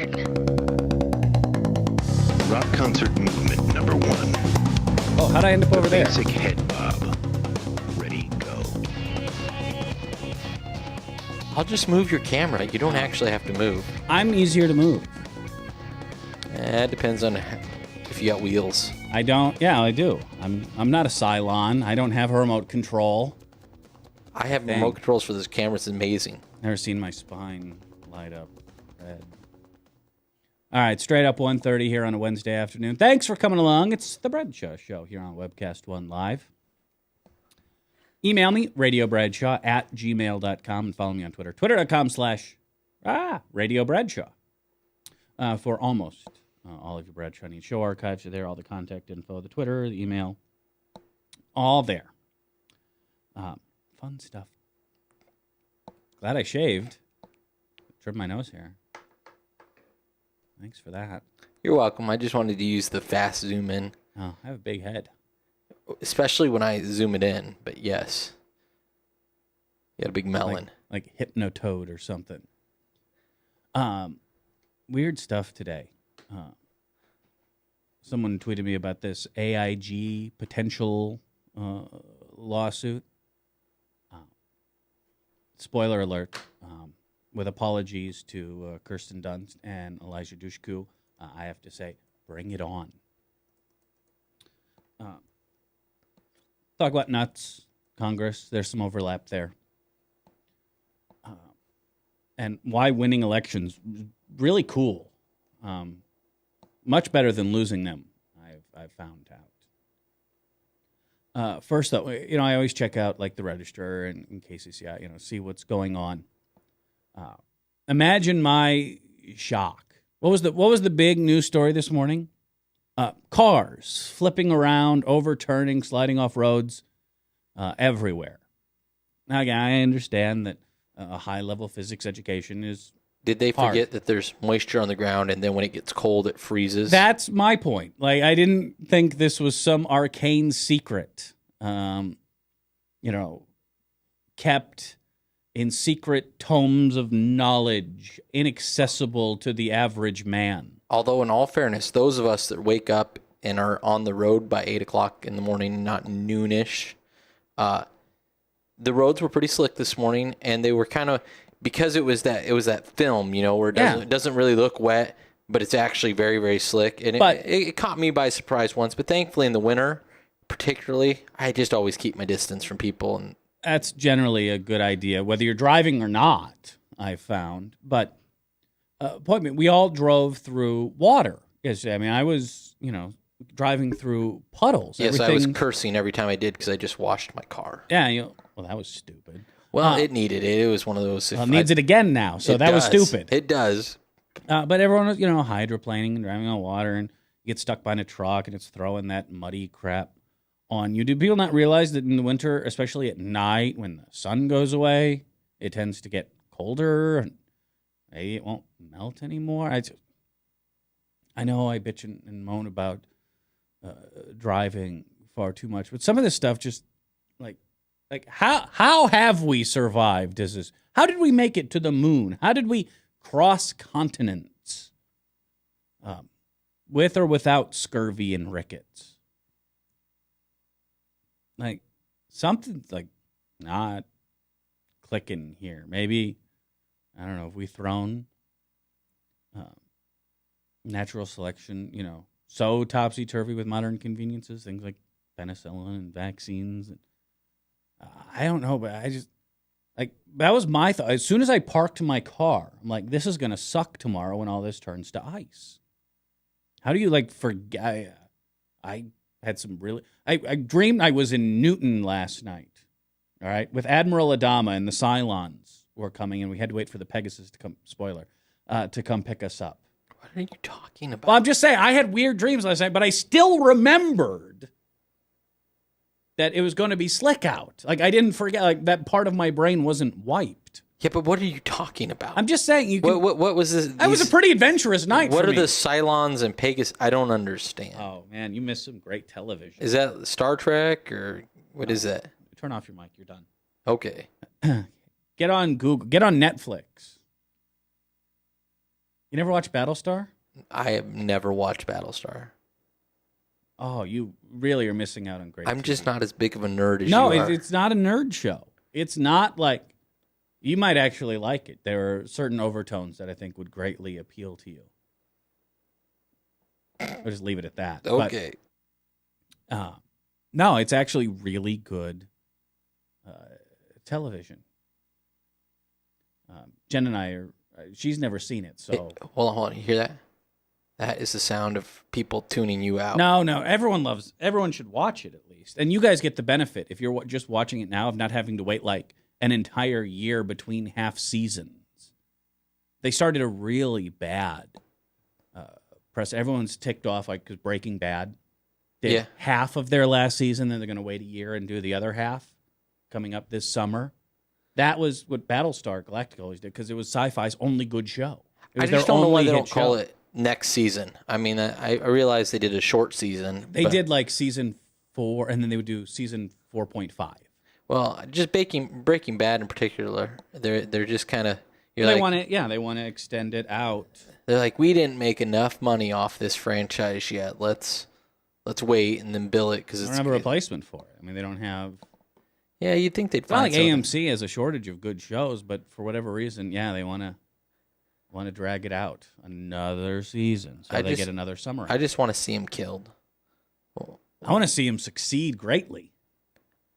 start. Rock concert movement number 1. Oh, how'd I end up over there? Basic head bob. Ready, go. I'll just move your camera. You don't actually have to move. I'm easier to move. It depends on if you got wheels. I don't. Yeah, I do. I'm not a Cylon. I don't have a remote control. I have remote controls for this camera. It's amazing. Never seen my spine light up red. All right, straight up 1:30 here on a Wednesday afternoon. Thanks for coming along. It's the Bradshaw Show here on Webcast One Live. Email me, radiobradshaw@gmail.com, and follow me on Twitter, twitter.com/Radio Bradshaw. For almost all of your Bradshaw needs. Show archives are there, all the contact info, the Twitter, the email, all there. Fun stuff. Glad I shaved. Trimmed my nose hair. Thanks for that. You're welcome. I just wanted to use the fast zoom in. Oh, I have a big head. Especially when I zoom it in, but yes. You got a big melon. Like Hypnotoad or something. Weird stuff today. Someone tweeted me about this AIG potential lawsuit. Spoiler alert. With apologies to Kirsten Dunst and Elijah Dushku, I have to say, bring it on. Talk about nuts, Congress. There's some overlap there. And why winning elections, really cool. Much better than losing them, I've found out. First, though, I always check out like the Register and in KCCI, see what's going on. Imagine my shock. What was the big news story this morning? Cars flipping around, overturning, sliding off roads, everywhere. Now, again, I understand that a high-level physics education is Did they hard. forget that there's moisture on the ground, and then when it gets cold, it freezes? That's my point. Like, I didn't think this was some arcane secret, kept in secret tomes of knowledge, inaccessible to the average man. Although, in all fairness, those of us that wake up and are on the road by 8 o'clock in the morning, not noonish, the roads were pretty slick this morning, and they were kind of, because it was that film, where it doesn't really look wet, but it's actually very, very slick. And it caught me by surprise once, but thankfully in the winter, particularly, I just always keep my distance from people. And that's generally a good idea, whether you're driving or not, I've found. But we all drove through water. Yes, I mean, I was, driving through puddles. Yes, I was cursing every time I did because I just washed my car. Yeah, well, that was stupid. Well, it needed it. It was one of those. Well, it needs it again now, so that was stupid. It does. But everyone was, hydroplaning and driving on water, and you get stuck behind a truck, and it's throwing that muddy crap on you. Do people not realize that in the winter, especially at night when the sun goes away, it tends to get colder, and maybe it won't melt anymore? I know I bitch and moan about driving far too much, but some of this stuff just like how have we survived as this? How did we make it to the moon? How did we cross continents with or without scurvy and rickets? Like, something's like not clicking here. Maybe, I don't know, have we thrown natural selection, so topsy-turvy with modern conveniences, things like penicillin and vaccines. I don't know, but I just, that was my thought. As soon as I parked my car, I'm like, this is going to suck tomorrow when all this turns to ice. How do you, forget? I had some really, I dreamed I was in Newton last night, all right, with Admiral Adama and the Cylons were coming, and we had to wait for the Pegasus to come, to come pick us up. What are you talking about? Well, I'm just saying, I had weird dreams last night, but I still remembered that it was going to be slick out. I didn't forget, that part of my brain wasn't wiped. Yeah, but what are you talking about? I'm just saying, What was this? That was a pretty adventurous night for me. What are the Cylons and Pegasus? I don't understand. Oh, man, you missed some great television. Is that Star Trek, or what is that? Turn off your mic, you're done. Okay. Get on Google, get on Netflix. You never watched Battlestar? I have never watched Battlestar. Oh, you really are missing out on great. I'm TV. just not as big of a nerd as No, you are. it's not a nerd show. It's not like you might actually like it. There are certain overtones that I think would greatly appeal to you. I'll just leave it at that. Okay. But, no, it's actually really good television. Jen and I are. She's never seen it, so Hold on. You hear that? That is the sound of people tuning you out. no. Everyone should watch it at least, and you guys get the benefit if you're just watching it now of not having to wait like an entire year between half seasons. They started a really bad press. Everyone's ticked off like because Breaking Bad did half of their last season, then they're going to wait a year and do the other half coming up this summer. That was what Battlestar Galactica always did because it was sci-fi's only good show. I just don't know why they don't call it next season. I mean, I realize they did a short season. They did like season 4, and then they would do season 4.5. Well, just Breaking Bad in particular, they're just kind of They want to extend it out. They're like, we didn't make enough money off this franchise yet. Let's wait and then bill it because They it's don't have a replacement for it. I mean, they don't have. Yeah, you'd think they'd It's not find like something. AMC has a shortage of good shows, but for whatever reason, they want to drag it out another season so they get another summer. I just want to see him killed. I want to see him succeed greatly.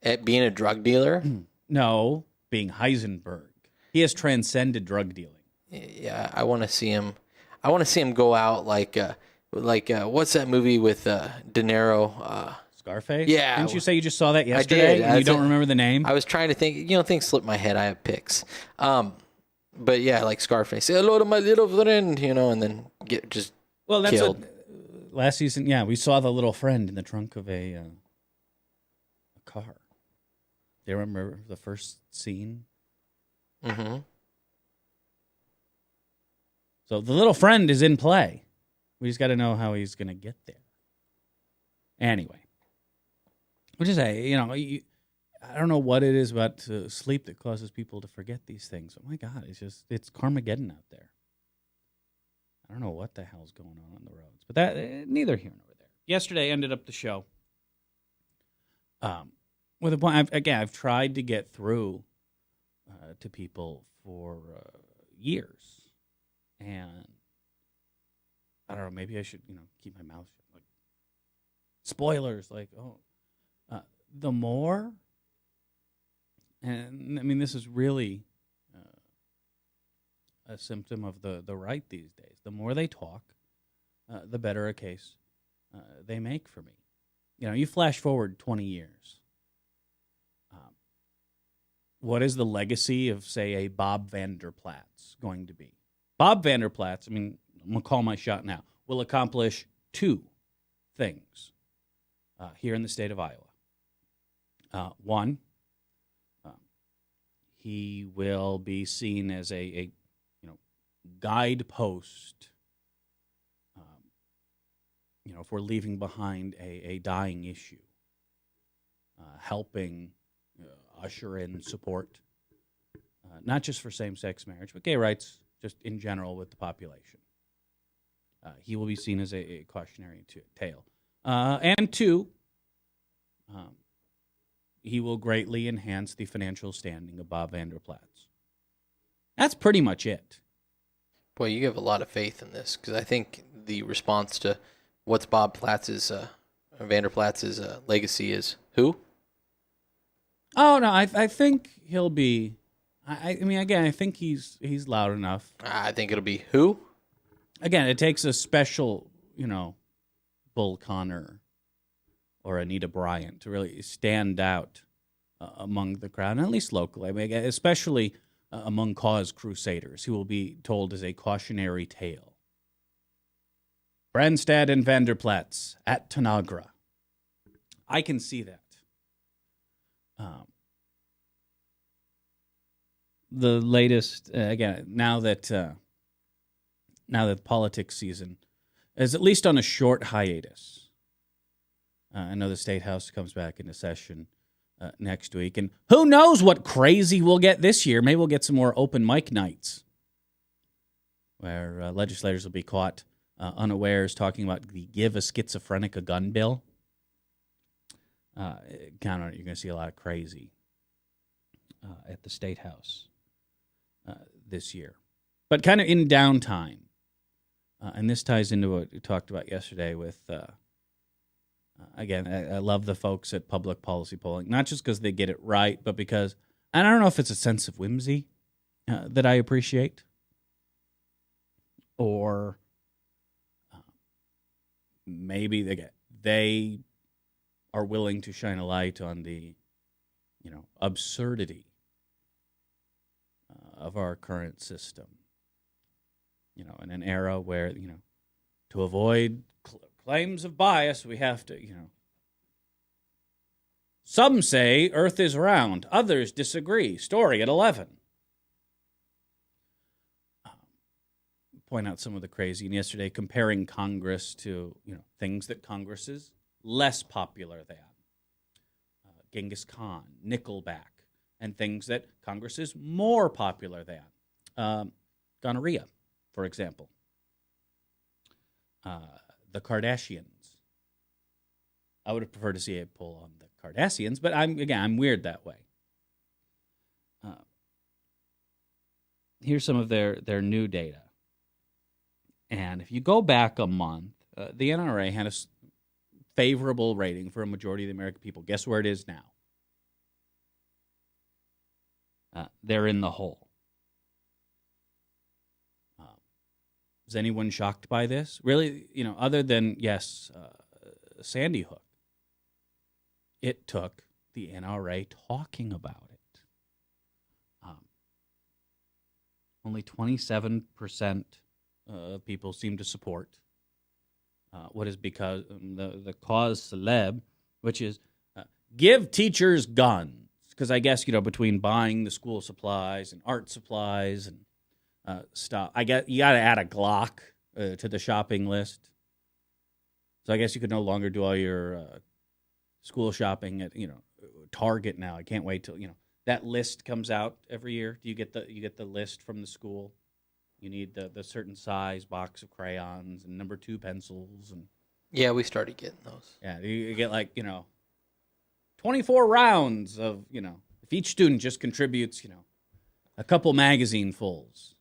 At being a drug dealer? No, being Heisenberg. He has transcended drug dealing. Yeah, I want to see him. I want to see him go out like what's that movie with De Niro? Scarface? Yeah. Didn't you say you just saw that yesterday? did. And you don't remember the name? I was trying to think. Things slip my head. I have picks. But yeah, like Scarface. Say hello to my little friend, and then get just Well, that's killed. last season. Yeah, we saw the little friend in the trunk of a car. Do you remember the first scene? Mm-hmm. So the little friend is in play. We just got to know how he's going to get there. Anyway, which is I don't know what it is about sleep that causes people to forget these things. Oh my God, it's Carmageddon out there. I don't know what the hell's going on the roads, but that neither here nor there. Yesterday ended up the show. With a point, I've tried to get through to people for years, and I don't know. Maybe I should keep my mouth shut. Like spoilers, the more. And I mean, this is really a symptom of the right these days. The more they talk, the better a case they make for me. You flash forward 20 years. What is the legacy of, say, a Bob Vanderplatz going to be? Bob Vanderplatz, I'm going to call my shot now, will accomplish 2 things here in the state of Iowa. One, he will be seen as a guidepost, if we're leaving behind a dying issue, helping usher in support, not just for same-sex marriage, but gay rights just in general with the population. He will be seen as a cautionary tale. And 2, he will greatly enhance the financial standing of Bob Vanderplatz. That's pretty much it. Boy, you have a lot of faith in this because I think the response to what's Bob Vanderplatz's legacy is who? Oh no, I think he'll be. I mean, again, I think he's loud enough. I think it'll be who? Again, it takes a special, Bull Connor or Anita Bryant to really stand out among the crowd, and at least locally. I mean, especially among cause crusaders, who will be told as a cautionary tale. Branstad and Vanderplatz at Tanagra. I can see that. The latest, again, now that politics season is at least on a short hiatus. I know the State House comes back into session next week, and who knows what crazy we'll get this year. Maybe we'll get some more open mic nights. where legislators will be caught unawares talking about the Give a Schizophrenic a Gun bill. You're going to see a lot of crazy at the State House this year. But kind of in downtime, and this ties into what we talked about yesterday with, again, I love the folks at Public Policy Polling, not just because they get it right, but because, and I don't know if it's a sense of whimsy that I appreciate, or maybe they are willing to shine a light on the, absurdity of our current system. In an era where, to avoid claims of bias, we have to, some say Earth is round, others disagree. Story at 11. Point out some of the crazy. And yesterday, comparing Congress to, things that Congress is less popular than. Genghis Khan, Nickelback, and things that Congress is more popular than. Gonorrhea, for example. The Kardashians. I would have preferred to see a poll on the Kardashians, but I'm weird that way. Here's some of their new data. And if you go back a month, the NRA had a favorable rating for a majority of the American people. Guess where it is now? They're in the hole. Is anyone shocked by this? Really, other than, yes, Sandy Hook, it took the NRA talking about it. Only 27% of people seem to support what is because the cause celeb, which is give teachers guns. Because I guess, between buying the school supplies and art supplies and stuff, you got to add a Glock to the shopping list. So I guess you could no longer do all your school shopping at Target now. I can't wait till that list comes out every year. Do you get the list from the school? You need the certain size box of crayons and number 2 pencils and. Yeah, we started getting those. Yeah, you get 24 rounds of if each student just contributes a couple magazine fulls.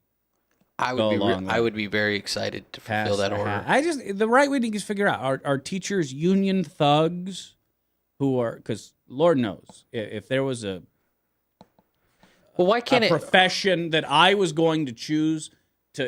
I would be very excited to fulfill that order. The right way to figure out are teachers union thugs who are, because Lord knows if there was a profession that I was going to choose to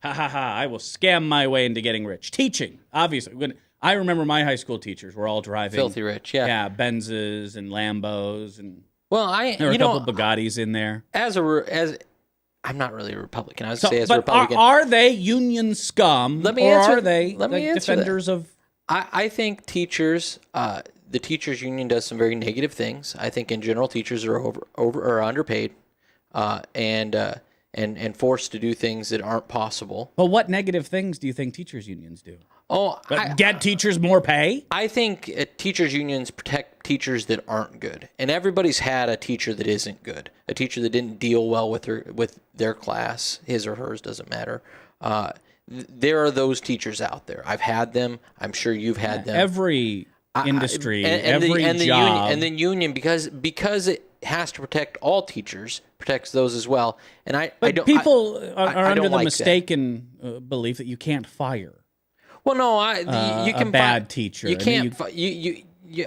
I will scam my way into getting rich. Teaching, obviously. When I remember my high school teachers were all driving filthy rich, yeah, Benzes and Lambos and there were a couple Bugattis in there. As I'm not really a Republican. I would say as a but Republican. Are they union scum? Are they defenders of? I think teachers, the teachers union does some very negative things. I think in general teachers are over or underpaid, and forced to do things that aren't possible. But what negative things do you think teachers unions do? Get teachers more pay? I think teachers unions protect teachers that aren't good, and everybody's had a teacher that isn't good, a teacher that didn't deal well with their class, his or hers doesn't matter. There are those teachers out there. I've had them. I'm sure you've had them. Every industry, every job, and the union because it has to protect all teachers, protects those as well. And people are under the mistaken belief that you can't fire. Well, no, you can a bad teacher. You can't.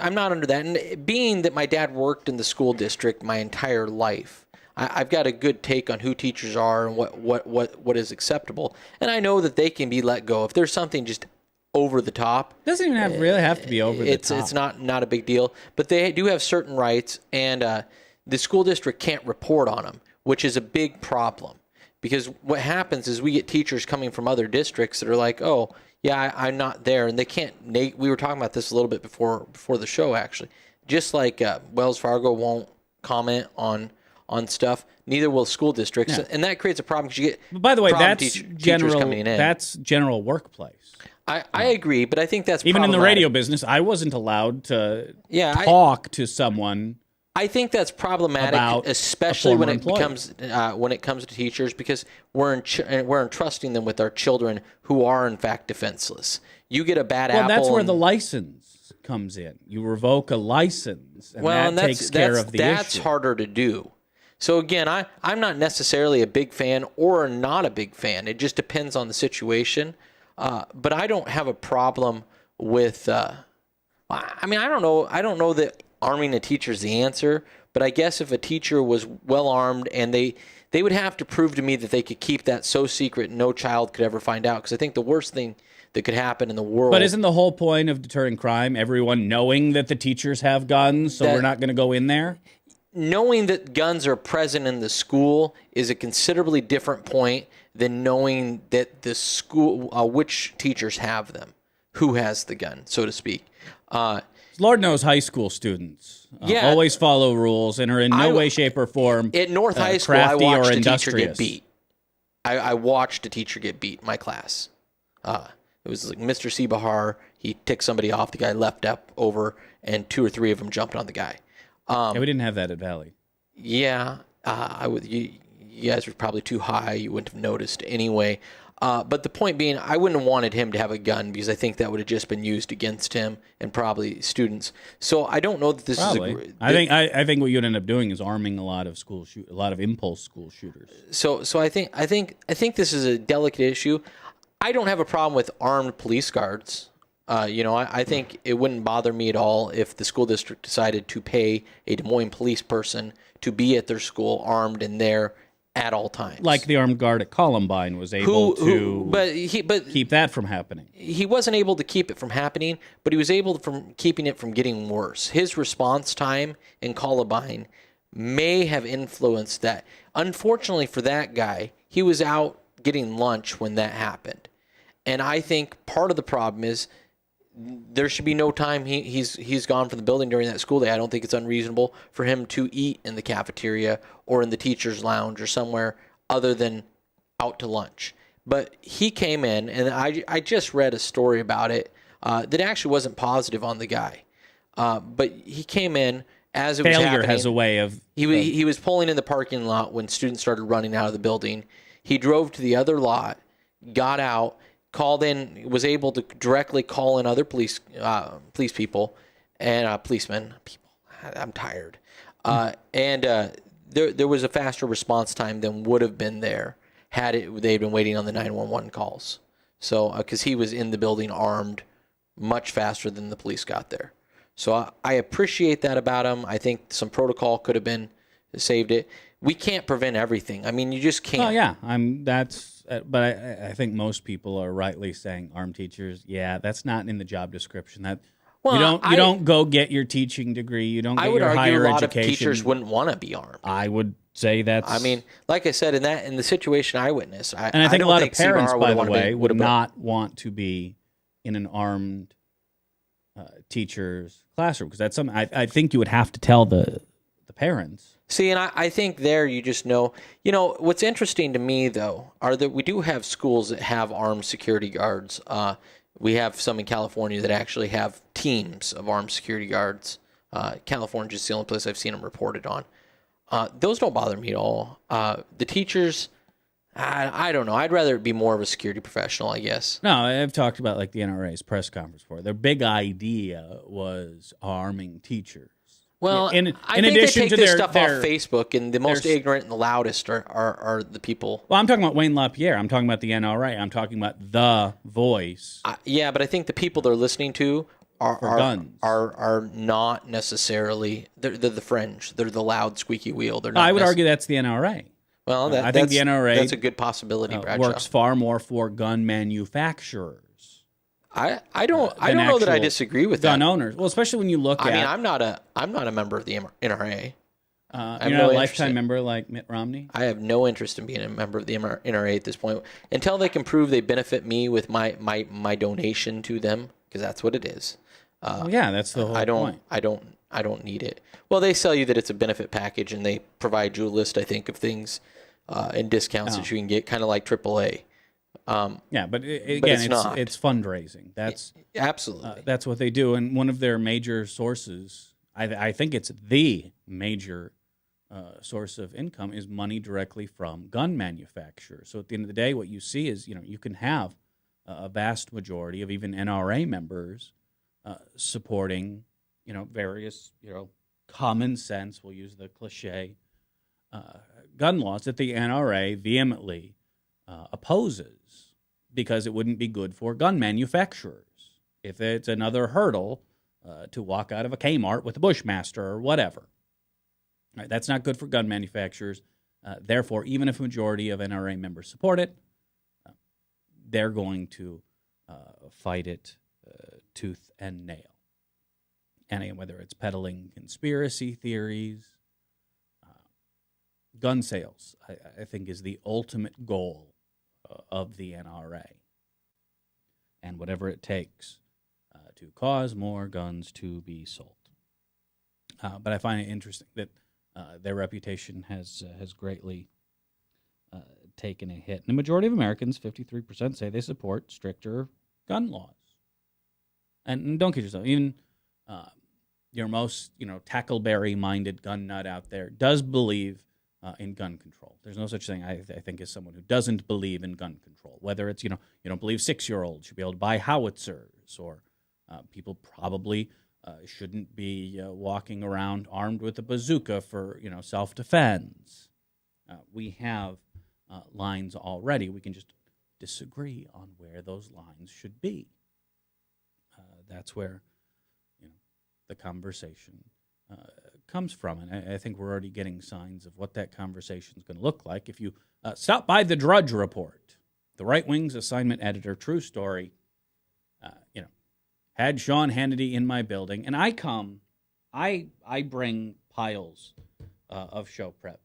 I'm not under that. And being that my dad worked in the school district my entire life, I've got a good take on who teachers are and what is acceptable. And I know that they can be let go if there's something just over the top. It doesn't even really have to be over the top. It's not a big deal. But they do have certain rights, and the school district can't report on them, which is a big problem. Because what happens is we get teachers coming from other districts that are like, oh, yeah, I'm not there, and they can't. We were talking about this a little bit before the show, actually. Just like Wells Fargo won't comment on stuff, neither will school districts, and that creates a problem because you get. But by the way, that's teachers coming in. That's general workplace. I agree, but I think that's even in the radio business. I wasn't allowed to talk to someone I think that's problematic, About especially a when former it comes to teachers, because we're entrusting them with our children who are in fact defenseless. You get a bad apple. Well, that's where and, the license comes in. You revoke a license, and well, that and takes care of the that's issue. harder to do. So again, I'm not necessarily a big fan or not a big fan. It just depends on the situation. But I don't have a problem with. I mean, I don't know. I don't know that arming a teacher is the answer. But I guess if a teacher was well armed and they would have to prove to me that they could keep that so secret no child could ever find out. Because I think the worst thing that could happen in the world. But isn't the whole point of deterring crime everyone knowing that the teachers have guns, so we're not going to go in there? Knowing that guns are present in the school is a considerably different point than knowing that the school, which teachers have them, who has the gun, so to speak. Lord knows high school students Yeah. always follow rules and are in no way, shape, or form At North High School, I crafty or watched a teacher industrious. get beat. I watched a teacher get beat in my class. It was like Mr. Sebahar. He ticked somebody off. The guy leapt up over, and 2 or 3 of them jumped on the guy. Yeah, we didn't have that at Valley. Yeah, I would. You guys were probably too high. You wouldn't have noticed anyway. But the point being, I wouldn't have wanted him to have a gun because I think that would have just been used against him and probably students. So I don't know that this Probably. is. I think what you'd end up doing is arming a lot of a lot of impulse school shooters. So I think this is a delicate issue. I don't have a problem with armed police guards. I think it wouldn't bother me at all if the school district decided to pay a Des Moines police person to be at their school armed and there at all times. Like the armed guard at Columbine was able to keep that from happening. He wasn't able to keep it from happening, but he was able from keeping it from getting worse. His response time in Columbine may have influenced that. Unfortunately for that guy, he was out getting lunch when that happened. And I think part of the problem is there should be no time he's gone from the building during that school day. I don't think it's unreasonable for him to eat in the cafeteria or in the teacher's lounge or somewhere other than out to lunch. But he came in, and I just read a story about it that actually wasn't positive on the guy. But he came in as it was happening. Failure has a way of... He was pulling in the parking lot when students started running out of the building. He drove to the other lot, got out, called in, was able to directly call in other police people and policemen. I'm tired. And there was a faster response time than would have been there had they'd been waiting on the 911 calls. So because he was in the building armed much faster than the police got there. So I appreciate that about him. I think some protocol could have been saved it. We can't prevent everything. I mean, you just can't. Oh yeah, but I think most people are rightly saying armed teachers. Yeah, that's not in the job description. You don't go get your teaching degree. You don't get your higher education. I would argue a lot of teachers wouldn't want to be armed. I would say that's. I mean, like I said, in the situation I witnessed, I think a lot of parents, by the way, would not want to be in an armed teacher's classroom because that's something I think you would have to tell the parents. See, and I think there you just know. What's interesting to me, though, are that we do have schools that have armed security guards. We have some in California that actually have teams of armed security guards. California is the only place I've seen them reported on. Those don't bother me at all. The teachers, I don't know. I'd rather it be more of a security professional, I guess. No, I've talked about like the NRA's press conference before. Their big idea was arming teachers. Well, in I think addition they take to this their stuff off Facebook, and the most ignorant and the loudest are the people. Well, I'm talking about Wayne LaPierre. I'm talking about the NRA. I'm talking about the voice. Yeah, but I think the people they're listening to guns. are not necessarily they're the fringe. They're the loud squeaky wheel. They're not. I would argue that's the NRA. Well, I think the NRA that's a good possibility. Works far more for gun manufacturers. I don't know that I disagree with gun that. owners. Well, especially when you look at. I mean, I'm not a member of the NRA. You're not a lifetime member like Mitt Romney? I have no interest in being a member of the NRA at this point until they can prove they benefit me with my donation to them, because that's what it is. Yeah, that's the whole point. I don't need it. Well, they sell you that it's a benefit package, and they provide you a list, I think, of things and discounts that you can get, kind of like AAA. Yeah, but it's fundraising. That's absolutely that's what they do, and one of their major sources I think it's the major source of income is money directly from gun manufacturers. So at the end of the day, what you see is, you can have a vast majority of even NRA members supporting, various, common sense, we'll use the cliche, gun laws that the NRA vehemently opposes because it wouldn't be good for gun manufacturers. If it's another hurdle to walk out of a Kmart with a Bushmaster or whatever. Right, that's not good for gun manufacturers. Therefore, even if a majority of NRA members support it, they're going to fight it tooth and nail. And again, whether it's peddling conspiracy theories, gun sales, I think, is the ultimate goal of the NRA. And whatever it takes to cause more guns to be sold. But I find it interesting that their reputation has greatly taken a hit. And the majority of Americans, 53%, say they support stricter gun laws. And don't kid yourself, even your most tackleberry-minded gun nut out there does believe in gun control. There's no such thing, I think, as someone who doesn't believe in gun control. Whether it's, you don't believe 6-year-olds should be able to buy howitzers, or people probably shouldn't be walking around armed with a bazooka for, self-defense. We have lines already. We can just disagree on where those lines should be. That's where, the conversation comes from. And I think we're already getting signs of what that conversation is going to look like. If you stop by the Drudge Report, the Right Wing's assignment editor, true story, had Sean Hannity in my building, and I bring piles of show prep.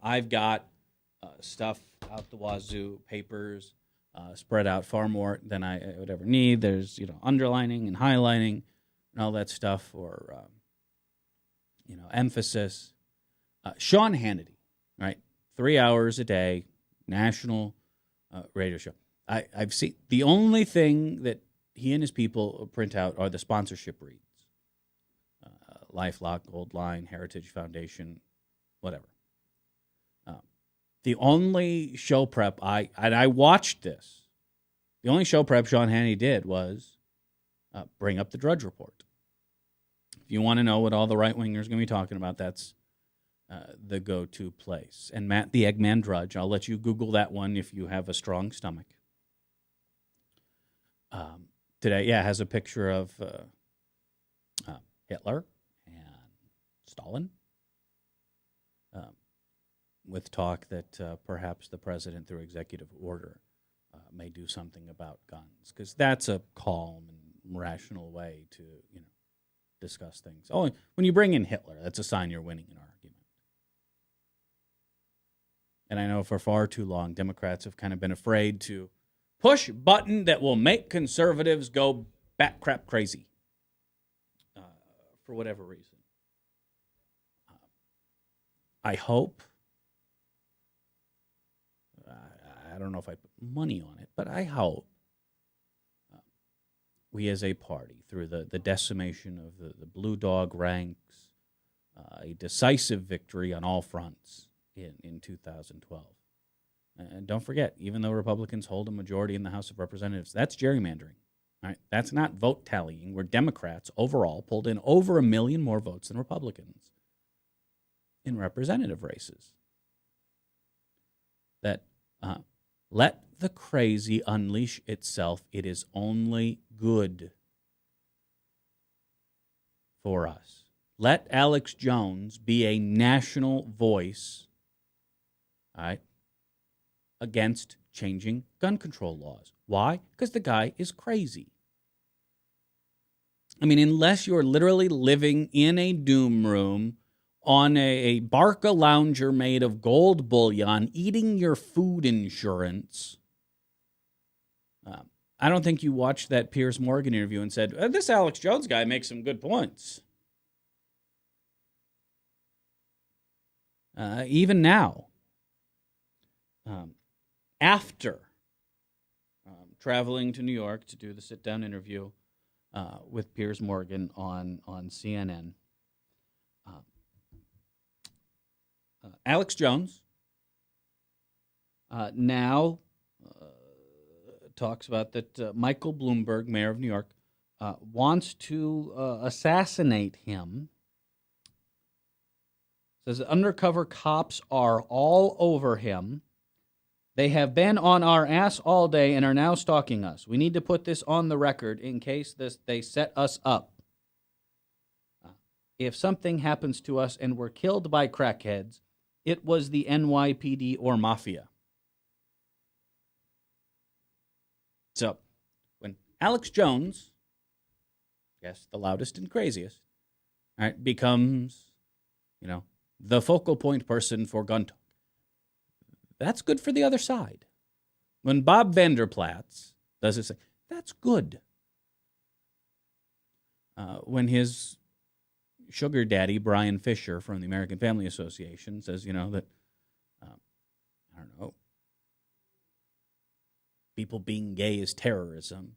I've got stuff out the wazoo, papers spread out far more than I would ever need. There's, underlining and highlighting and all that stuff, or, emphasis. Sean Hannity, right? 3 hours a day, national radio show. I've seen the only thing that he and his people print out are the sponsorship reads. LifeLock, Gold Line, Heritage Foundation, whatever. The only show prep I watched this. The only show prep Sean Hannity did was bring up the Drudge Report. If you want to know what all the right-wingers are going to be talking about, that's the go-to place. And Matt the Eggman Drudge, I'll let you Google that one if you have a strong stomach. Today, has a picture of Hitler and Stalin, with talk that perhaps the president, through executive order, may do something about guns, because that's a calm and rational way to, discuss things. Oh, when you bring in Hitler, that's a sign you're winning an argument. And I know for far too long, Democrats have kind of been afraid to push button that will make conservatives go bat crap crazy for whatever reason. I hope, I don't know if I put money on it, but I hope we as a party, through the decimation of the Blue Dog ranks, a decisive victory on all fronts in 2012. And don't forget, even though Republicans hold a majority in the House of Representatives, that's gerrymandering. All right? That's not vote tallying, where Democrats overall pulled in over 1 million more votes than Republicans in representative races. That let the crazy unleash itself. It is only good for us. Let Alex Jones be a national voice, all right, against changing gun control laws. Why? Because the guy is crazy. I mean, unless you're literally living in a doom room on a Barca lounger made of gold bullion, eating your food insurance, I don't think you watched that Piers Morgan interview and said, this Alex Jones guy makes some good points. Even now, after traveling to New York to do the sit-down interview with Piers Morgan on CNN. Alex Jones now talks about that Michael Bloomberg, mayor of New York, wants to assassinate him. Says undercover cops are all over him. They have been on our ass all day and are now stalking us. We need to put this on the record in case they set us up. If something happens to us and we're killed by crackheads, it was the NYPD or mafia. So, when Alex Jones, yes, the loudest and craziest, all right, becomes, the focal point person for gun talk, that's good for the other side. When Bob Vanderplatz does it, say, that's good. When his sugar daddy, Brian Fisher from the American Family Association, says, that, I don't know, people being gay is terrorism,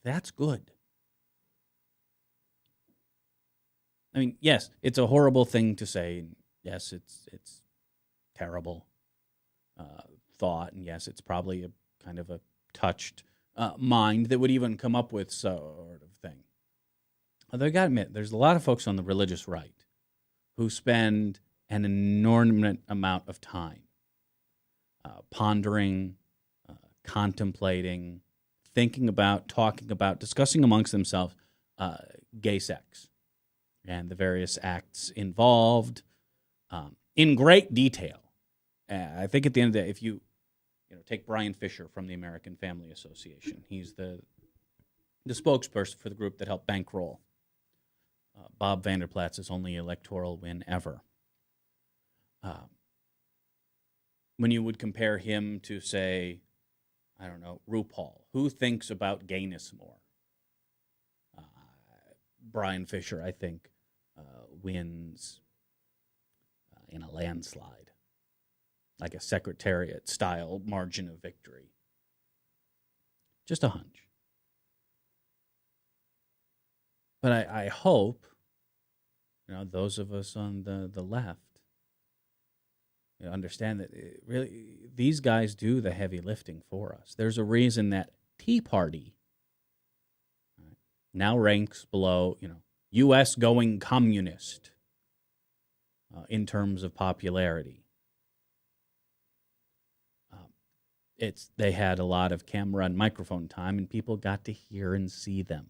that's good. I mean, yes, it's a horrible thing to say. Yes, it's terrible thought, and yes, it's probably a kind of a touched mind that would even come up with sort of thing. Although I got to admit, there's a lot of folks on the religious right who spend an inordinate amount of time pondering, contemplating, thinking about, talking about, discussing amongst themselves gay sex and the various acts involved in great detail. I think at the end of the day, if you take Brian Fisher from the American Family Association, he's the spokesperson for the group that helped bankroll Bob Vanderplatz's only electoral win ever. When you would compare him to, say, I don't know, RuPaul, who thinks about gayness more? Brian Fisher, I think, wins in a landslide, like a Secretariat-style margin of victory. Just a hunch. But I hope, those of us on the left, understand that really these guys do the heavy lifting for us. There's a reason that Tea Party now ranks below, U.S. going communist in terms of popularity. They had a lot of camera and microphone time, and people got to hear and see them.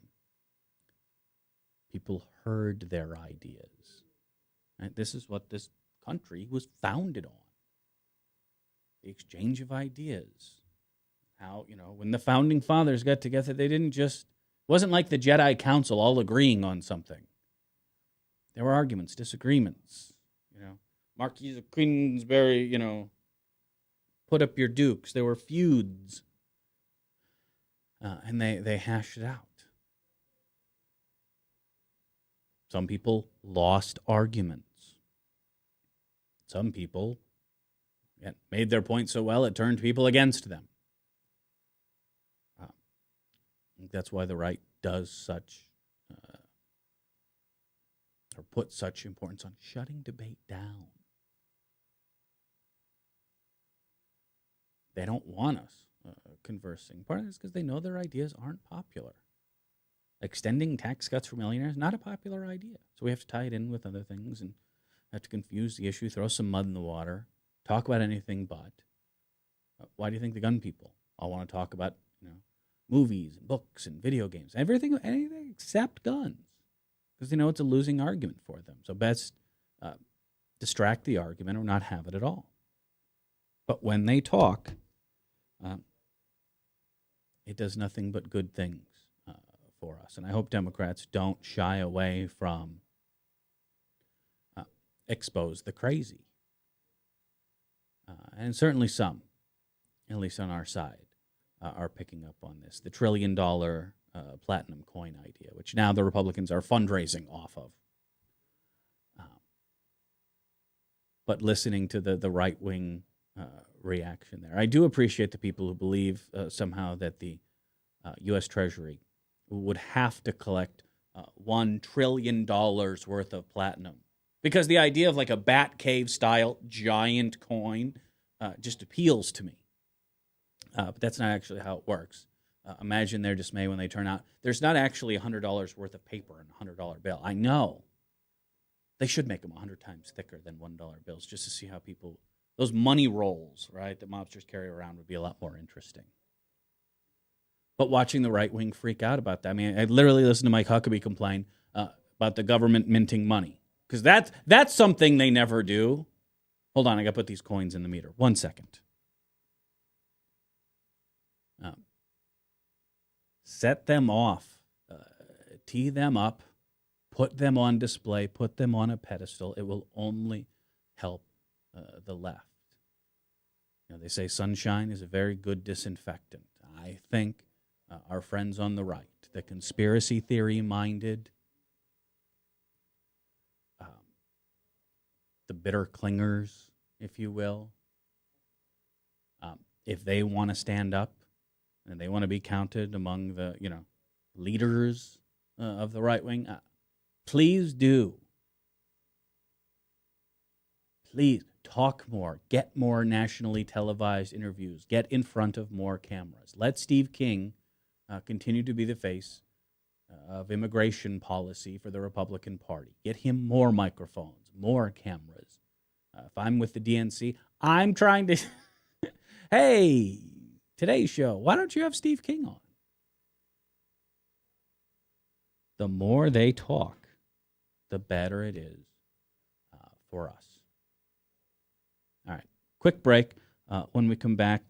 People heard their ideas. Right? This is what this country was founded on. The exchange of ideas. How, when the founding fathers got together, they didn't just, it wasn't like the Jedi Council all agreeing on something. There were arguments, disagreements. Marquis of Queensberry, put up your dukes. There were feuds. And they hashed it out. Some people lost arguments. Some people made their point so well it turned people against them. I think that's why the right does such, or puts such importance on shutting debate down. They don't want us conversing. Part of it is because they know their ideas aren't popular. Extending tax cuts for millionaires, not a popular idea. So we have to tie it in with other things and have to confuse the issue, throw some mud in the water, talk about anything but. Why do you think the gun people all want to talk about, movies and books and video games, anything except guns? Because they know it's a losing argument for them. So best distract the argument or not have it at all. But when they talk, it does nothing but good things for us. And I hope Democrats don't shy away from expose the crazy. And certainly some, at least on our side, are picking up on this. The $1 trillion platinum coin idea, which now the Republicans are fundraising off of. But listening to the right-wing reaction there. I do appreciate the people who believe somehow that the U.S. Treasury would have to collect $1 trillion worth of platinum. Because the idea of like a Bat Cave style giant coin just appeals to me. But that's not actually how it works. Imagine their dismay when they turn out. There's not actually $100 worth of paper in a $100 bill. I know. They should make them 100 times thicker than $1 bills just to see how people, those money rolls, right, that mobsters carry around would be a lot more interesting. But watching the right wing freak out about that, I mean, I literally listened to Mike Huckabee complain about the government minting money. Because that's something they never do. Hold on, I got to put these coins in the meter. 1 second. Set them off. Tee them up. Put them on display. Put them on a pedestal. It will only help the left. You know, they say sunshine is a very good disinfectant. I think our friends on the right, the conspiracy theory-minded, the bitter clingers, if you will, if they want to stand up and they want to be counted among the, leaders of the right wing, please do. Please talk more, get more nationally televised interviews, get in front of more cameras. Let Steve King continue to be the face of immigration policy for the Republican Party. Get him more microphones, more cameras. If I'm with the DNC, I'm trying to, hey, today's show, why don't you have Steve King on? The more they talk, the better it is for us. All right, quick break. When we come back,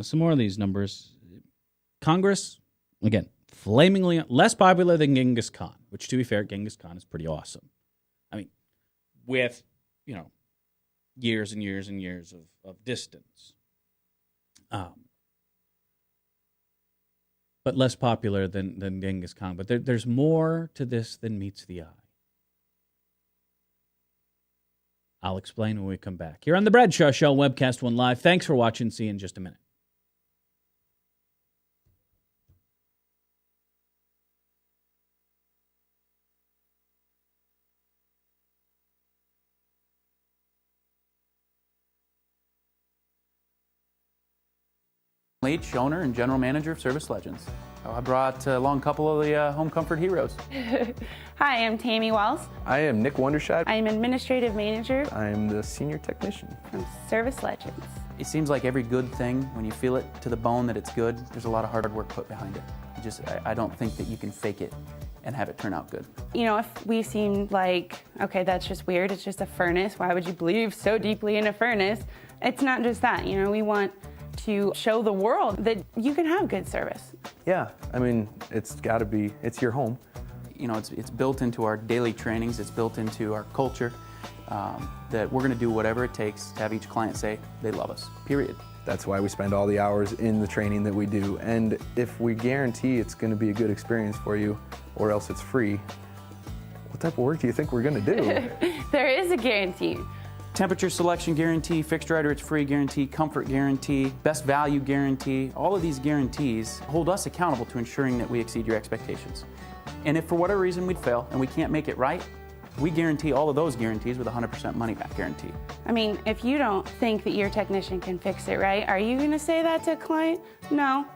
some more of these numbers. Congress, again, flamingly less popular than Genghis Khan, which, to be fair, Genghis Khan is pretty awesome. I mean, with, years and years and years of distance. But less popular than Genghis Khan. But there's more to this than meets the eye. I'll explain when we come back. Here on The Bradshaw Show, Webcast One Live. Thanks for watching. See you in just a minute. Leach, owner and general manager of Service Legends. I brought along a couple of the home comfort heroes. Hi, I'm Tammy Wells. I am Nick Wondershad. I'm administrative manager I am the senior technician. from Service Legends. It seems like every good thing, when you feel it to the bone that it's good, there's a lot of hard work put behind it. I don't think that you can fake it and have it turn out good. If we seemed like, okay, that's just weird, it's just a furnace, why would you believe so deeply in a furnace? It's not just that, we want to show the world that you can have good service. Yeah, I mean, it's got to be, it's your home. It's built into our daily trainings, it's built into our culture, that we're gonna do whatever it takes to have each client say they love us, period. That's why we spend all the hours in the training that we do. And if we guarantee it's going to be a good experience for you, or else it's free, what type of work do you think we're going to do? There is a guarantee. Temperature selection guarantee, fixed right or it's free guarantee, comfort guarantee, best value guarantee. All of these guarantees hold us accountable to ensuring that we exceed your expectations. And if for whatever reason we'd fail and we can't make it right, we guarantee all of those guarantees with a 100% money back guarantee. I mean, if you don't think that your technician can fix it right, are you gonna say that to a client? No.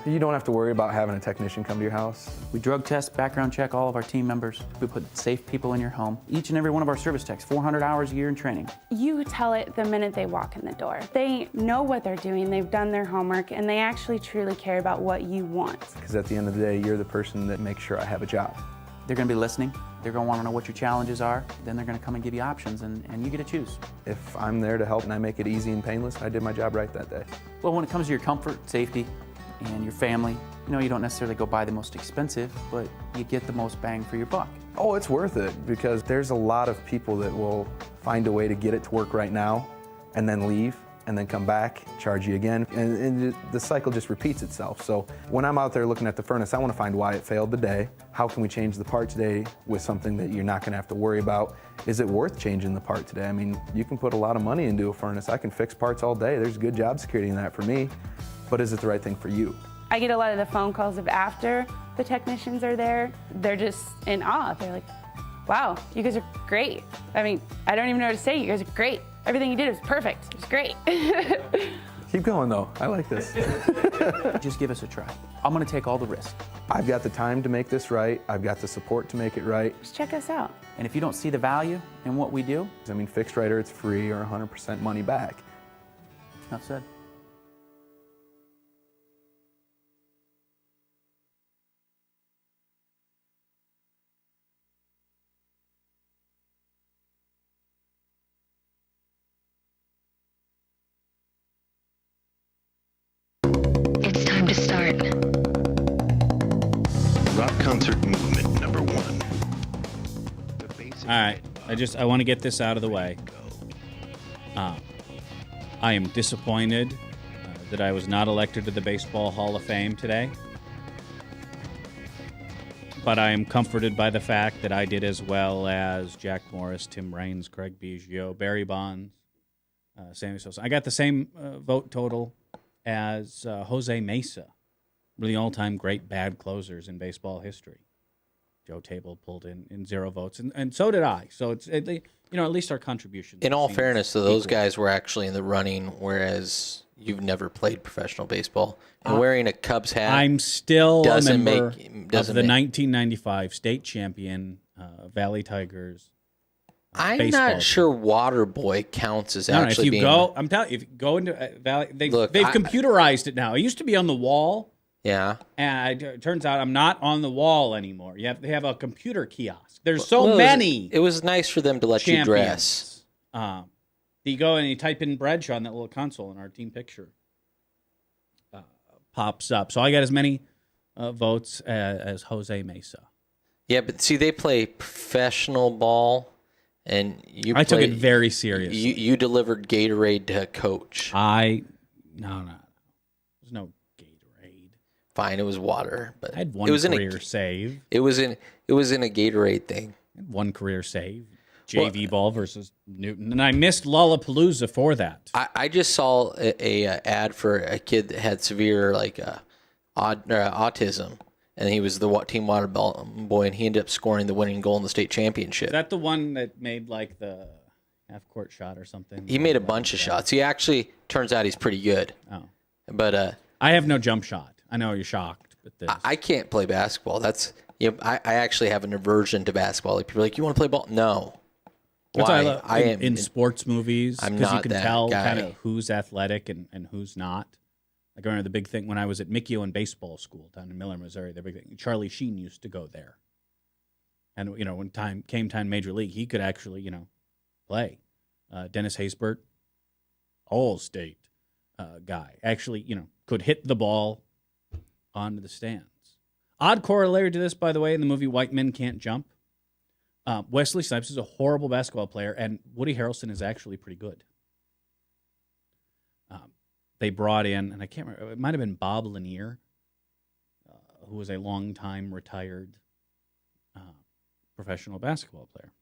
You don't have to worry about having a technician come to your house. We drug test, background check all of our team members. We put safe people in your home. Each and every one of our service techs, 400 hours a year in training. You tell it the minute they walk in the door. They know what they're doing, they've done their homework, and they actually truly care about what you want. Because at the end of the day, you're the person that makes sure I have a job. They're gonna be listening. They're gonna wanna know what your challenges are. Then they're gonna come and give you options, and you get to choose. If I'm there to help and I make it easy and painless, I did my job right that day. Well, when it comes to your comfort, safety, and your family, you don't necessarily go buy the most expensive, but you get the most bang for your buck. Oh, it's worth it, because there's a lot of people that will find a way to get it to work right now and then leave and then come back, charge you again, and the cycle just repeats itself. So when I'm out there looking at the furnace, I want to find why it failed today. How can we change the part today with something that you're not going to have to worry about? Is it worth changing the part today? I mean, you can put a lot of money into a furnace. I can fix parts all day. There's good job security in that for me, but is it the right thing for you? I get a lot of the phone calls of after the technicians are there, they're just in awe. They're like, wow, you guys are great. I mean, I don't even know what to say. You guys are great. Everything you did was perfect. It was great. Keep going though. I like this. Just give us a try. I'm going to take all the risk. I've got the time to make this right. I've got the support to make it right. Just check us out. And if you don't see the value in what we do, I mean, fixed right or it's free or 100% money back. enough said. It's time to start. Rock concert movement number 1. The basic All right, I want to get this out of the way. I am disappointed that I was not elected to the Baseball Hall of Fame today. But I am comforted by the fact that I did as well as Jack Morris, Tim Raines, Craig Biggio, Barry Bonds, Sammy Sosa. I got the same vote total as Jose Mesa, one of the all-time great bad closers in baseball history. Joe Table pulled in 0 votes, and so did I. So it's at least our contribution. In all fairness, though, those equal. guys were actually in the running, whereas you've never played professional baseball. And wearing a Cubs hat, I'm still a doesn't member make- of doesn't the make- 1995 state champion Valley Tigers. I'm baseball not sure Waterboy counts as No, if actually you being. go, I'm telling you, if you go into Valley, they've Look, computerized it now. It used to be on the wall, Yeah. and it turns out I'm not on the wall anymore. They have a computer kiosk. There's Well, many. It was nice for them to let you dress. champions. You go and you type in Bradshaw on that little console, and our team picture pops up. So I got as many votes as Jose Mesa. Yeah, but see, they play professional ball, and you. I took it played- very seriously. You delivered Gatorade to a coach. No. There's no Gatorade. Fine, it was water, but I had one it was career save. It was in a Gatorade thing. I had one career save. JV ball versus Newton, and I missed Lollapalooza for that. I just saw a ad for a kid that had severe autism, and he was the team water boy, and he ended up scoring the winning goal in the state championship. Is that the one that made like the half court shot or something? He made a bunch of shots. He actually turns out he's pretty good. Oh, But I have no jump shot. I know you're shocked, but this. I can't play basketball. That's I actually have an aversion to basketball. Like people are like, you want to play ball? No. That's why I Why? love I am in sports movies I'm because you not can that tell guy. kind of who's athletic and who's not. Like I remember the big thing when I was at Mickey Owen Baseball School down in Miller, Missouri. The big thing, Charlie Sheen used to go there, and when time came Major League, he could actually play. Dennis Haysbert, all-state guy, actually could hit the ball onto the stands. Odd corollary to this, by the way, in the movie White Men Can't Jump. Wesley Snipes is a horrible basketball player, and Woody Harrelson is actually pretty good. They brought in, and I can't remember, it might have been Bob Lanier, who was a long-time retired professional basketball player,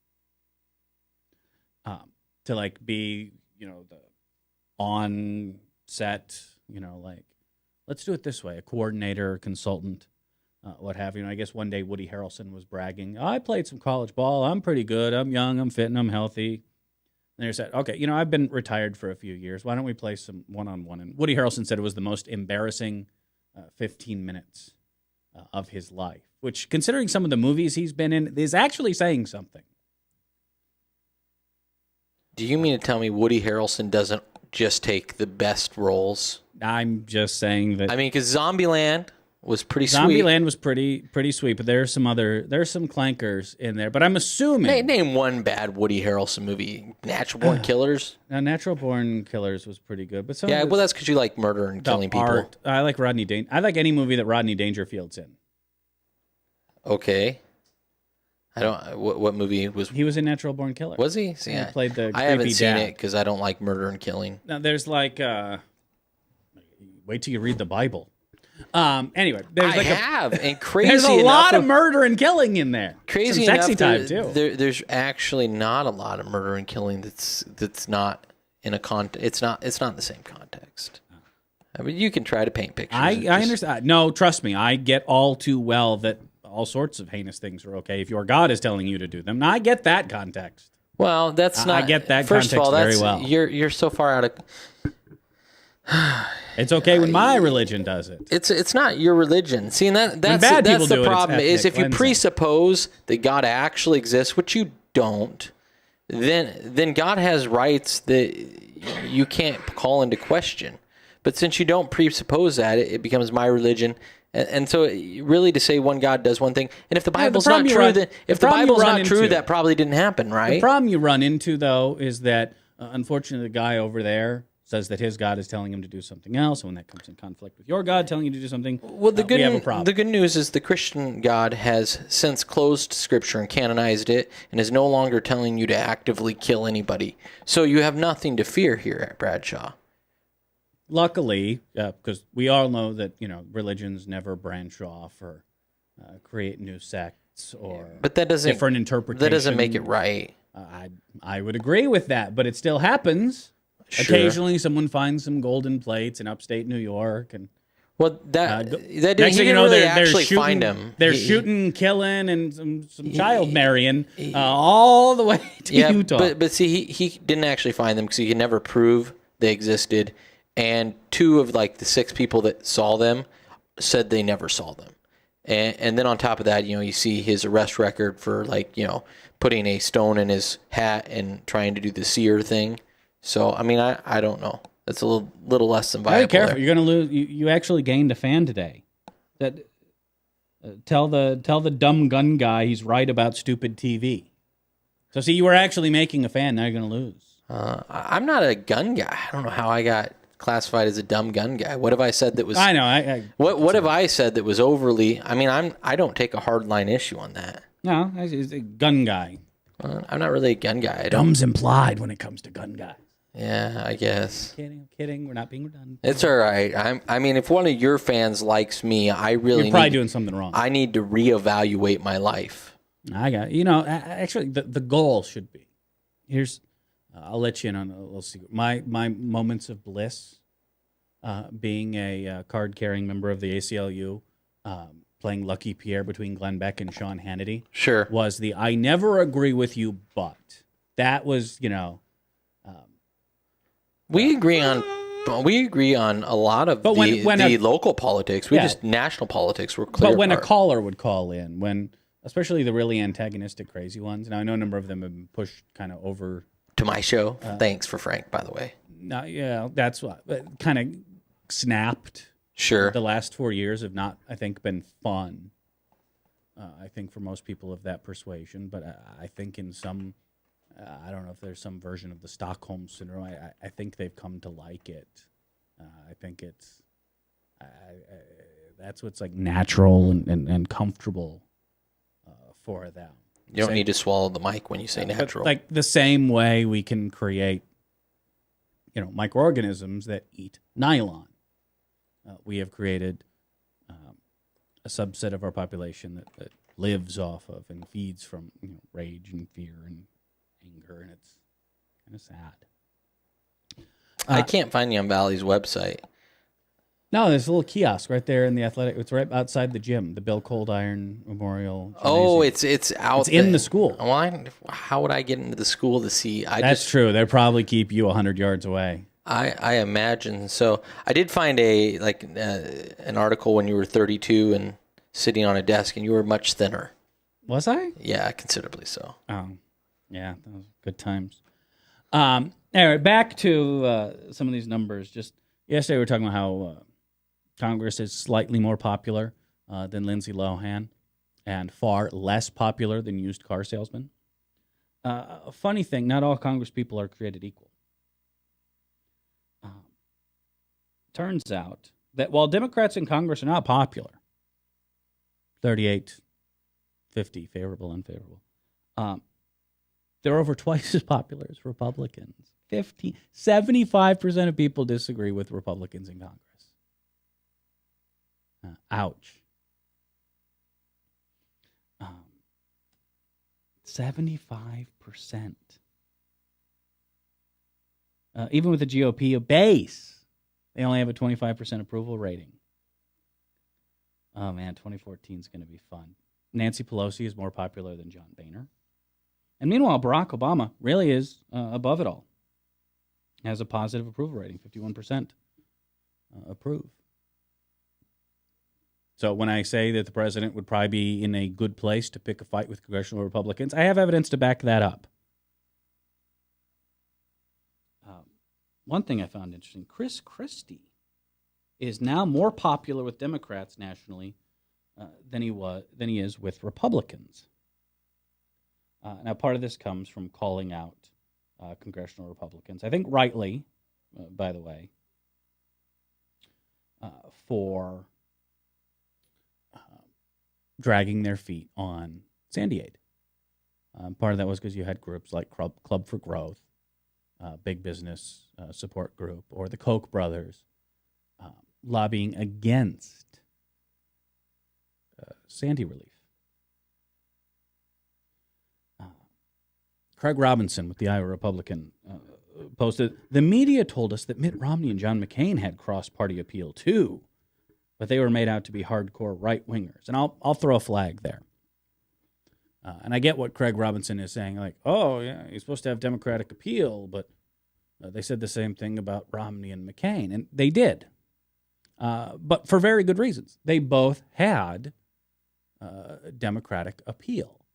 to be, the on-set, let's do it this way, a coordinator, consultant. What have you. I guess one day Woody Harrelson was bragging, I played some college ball. I'm pretty good. I'm young. I'm fit and I'm healthy. And they said, okay, I've been retired for a few years. Why don't we play some one-on-one? And Woody Harrelson said it was the most embarrassing 15 minutes of his life, which, considering some of the movies he's been in, is actually saying something. Do you mean to tell me Woody Harrelson doesn't just take the best roles? I'm just saying that. I mean, because Zombieland was pretty sweet. Zombieland was pretty sweet, but there's some clankers in there. But I'm assuming Name one bad Woody Harrelson movie. Natural Born Killers. Now, Natural Born Killers was pretty good, but some Yeah, of well, that's because you like murder and the killing people. art, I like Rodney I like any movie that Rodney Dangerfield's in. Okay. I don't. What movie was? He was in Natural Born Killers. Was he? See, He played the I haven't creepy seen dad. it because I don't like murder and killing. Now there's wait till you read the Bible. Anyway, there's I have, and crazy there's a enough, lot of murder and killing in there. crazy some enough, sexy time too. there's actually not a lot of murder and killing that's not in a it's not in the same context. I mean, you can try to paint pictures. I It's just- understand. No, trust me. I get all too well that all sorts of heinous things are okay if your God is telling you to do them. Now, I get that context. Well, that's I not. get that First of all, context that's very well. you're so far out of. It's okay when my religion does it. It's not your religion. See, and that's bad people the do it, it's problem. Is ethnic if you cleansing. presuppose that God actually exists, which you don't, then God has rights that you can't call into question. But since you don't presuppose that, it becomes my religion. And so, really, to say one God does one thing, and if the Bible's problem not you true, run- then if the the problem you Bible's run not true, into- that probably didn't happen, The right? problem you run into, though, is that unfortunately the guy over there says that his God is telling him to do something else. And when that comes in conflict with your God telling you to do something, Well, we have a problem. the good news is the Christian God has since closed Scripture and canonized it, and is no longer telling you to actively kill anybody. So you have nothing to fear here at Bradshaw. Luckily, because we all know that religions never branch off or create new sects or But that doesn't different interpretations. That doesn't make it right. I would agree with that, but it still happens. Sure. Occasionally, someone finds some golden plates in upstate New York, and Well, that next he thing didn't you know, really they're actually shooting, find him. They're He- shooting, killing, and some child marrying all the way to yeah, Utah. but see, he didn't actually find them because he could never prove they existed, and 2 of like the 6 people that saw them said they never saw them. And then on top of that, you see his arrest record for putting a stone in his hat and trying to do the seer thing. So I mean, I don't know. That's a little less than viable. Be careful. there. You're going to lose. You actually gained a fan today. That tell the dumb gun guy he's right about stupid TV. So see, you were actually making a fan. Now you're going to lose. I'm not a gun guy. I don't know how I got classified as a dumb gun guy. What have I said that was? I know. What have I said that was overly? I mean, I don't take a hard line issue on that. No, he's a gun guy. I'm not really a gun guy. I don't. Dumb's implied when it comes to gun guys. Yeah, I guess. I'm kidding. We're not being redundant. It's all right. I mean, if one of your fans likes me, I really You're probably need, doing something wrong. I need to reevaluate my life. I got actually the goal should be here's I'll let you in on a little secret. My moments of bliss, being a card carrying member of the ACLU, playing Lucky Pierre between Glenn Beck and Sean Hannity, Sure. was the I never agree with you, but that was We agree on a lot of But the when a- local politics. We Yeah. just national politics. We're clear. But when a apart. caller would call in, especially the really antagonistic, crazy ones. Now I know a number of them have been pushed kind of over. to my show, thanks for Frank, by the way. That's what kind of snapped. Sure. The last 4 years have not, I think, been fun. I think for most people of that persuasion, but I think in some, I don't know if there's some version of the Stockholm syndrome. I think they've come to like it. I think it's that's what's like natural and comfortable for them. You don't need to swallow the mic when you say But, natural. like the same way we can create, microorganisms that eat nylon. We have created a subset of our population that lives off of and feeds from rage and fear and anger, and it's kind of sad. I can't find you on Valley's website. No, there's a little kiosk right there in the athletic. It's right outside the gym, the Bill Cold Iron Memorial. Oh, Gymnasium. it's out. It's in the school. Well, how would I get into the school to see? That's true. They probably keep you 100 yards away. I imagine so. I did find an article when you were 32 and sitting on a desk, and you were much thinner. Was I? Yeah, considerably so. Oh, yeah, that was good times. Anyway, back to some of these numbers. Just yesterday, we were talking about how Congress is slightly more popular than Lindsay Lohan and far less popular than used car salesmen. A funny thing, not all Congress people are created equal. Turns out that while Democrats in Congress are not popular, 38, 50, favorable, unfavorable, they're over twice as popular as Republicans. 75% of people disagree with Republicans in Congress. Ouch. 75%. Even with the GOP, a base They only have a 25% approval rating. Oh, man, 2014 is going to be fun. Nancy Pelosi is more popular than John Boehner. And meanwhile, Barack Obama really is above it all. Has a positive approval rating, 51% approve. So when I say that the president would probably be in a good place to pick a fight with congressional Republicans, I have evidence to back that up. One thing I found interesting, Chris Christie is now more popular with Democrats nationally than he is with Republicans. Now, part of this comes from calling out congressional Republicans, I think rightly, by the way, for dragging their feet on Sandy Aid. Part of that was because you had groups like Club for Growth, Big Business Support Group, or the Koch brothers lobbying against Sandy relief. Craig Robinson with the Iowa Republican posted, the media told us that Mitt Romney and John McCain had cross-party appeal too, but they were made out to be hardcore right-wingers. And I'll throw a flag there. And I get what Craig Robinson is saying, like, oh, yeah, he's supposed to have Democratic appeal, but they said the same thing about Romney and McCain, and they did. But for very good reasons. They both had Democratic appeal.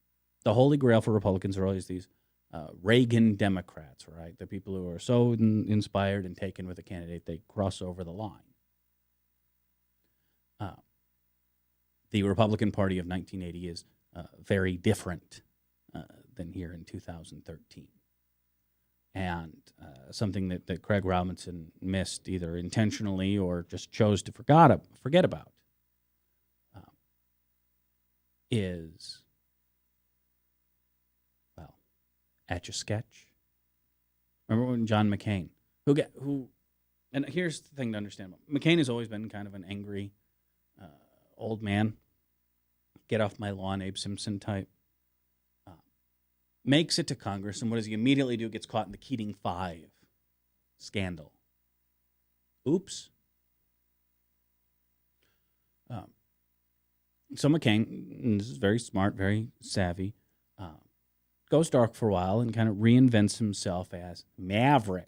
The holy grail for Republicans are always these Reagan Democrats, right? The people who are so inspired and taken with a candidate, they cross over the line. The Republican Party of 1980 is very different than here in 2013. And something that Craig Robinson missed either intentionally or just chose to forget about is, well, Etch-a-Sketch. Remember when John McCain, and here's the thing to understand. McCain has always been kind of an angry old man, get off my lawn, Abe Simpson type. Makes it to Congress, and what does he immediately do? Gets caught in the Keating 5 scandal. Oops. So McCain, and this is very smart, very savvy, goes dark for a while and kind of reinvents himself as Maverick.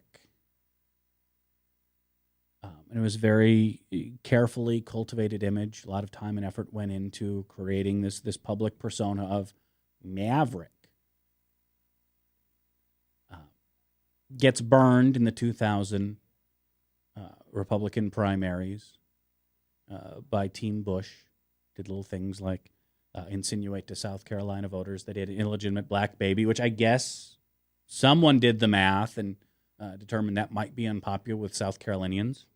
And it was a very carefully cultivated image. A lot of time and effort went into creating this public persona of Maverick. Gets burned in the 2000 Republican primaries by Team Bush. Did little things like insinuate to South Carolina voters that he had an illegitimate black baby, which I guess someone did the math and determined that might be unpopular with South Carolinians.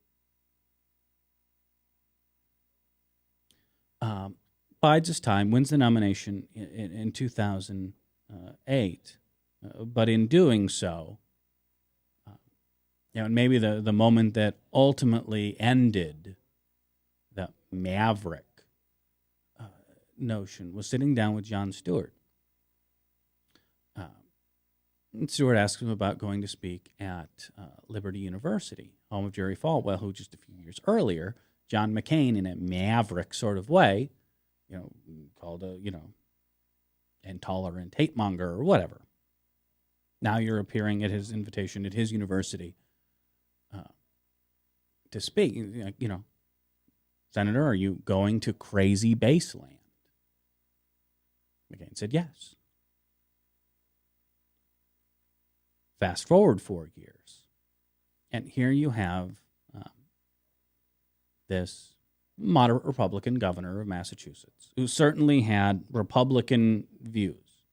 Bides his time, wins the nomination in 2008, but in doing so, and maybe the moment that ultimately ended the Maverick notion was sitting down with Jon Stewart. And Stewart asked him about going to speak at Liberty University, home of Jerry Falwell, who just a few years earlier, John McCain, in a maverick sort of way, called a, intolerant hate monger or whatever. Now you're appearing at his invitation at his university to speak. Senator, are you going to crazy baseland? McCain said yes. Fast forward 4 years, and here you have this moderate Republican governor of Massachusetts, who certainly had Republican views,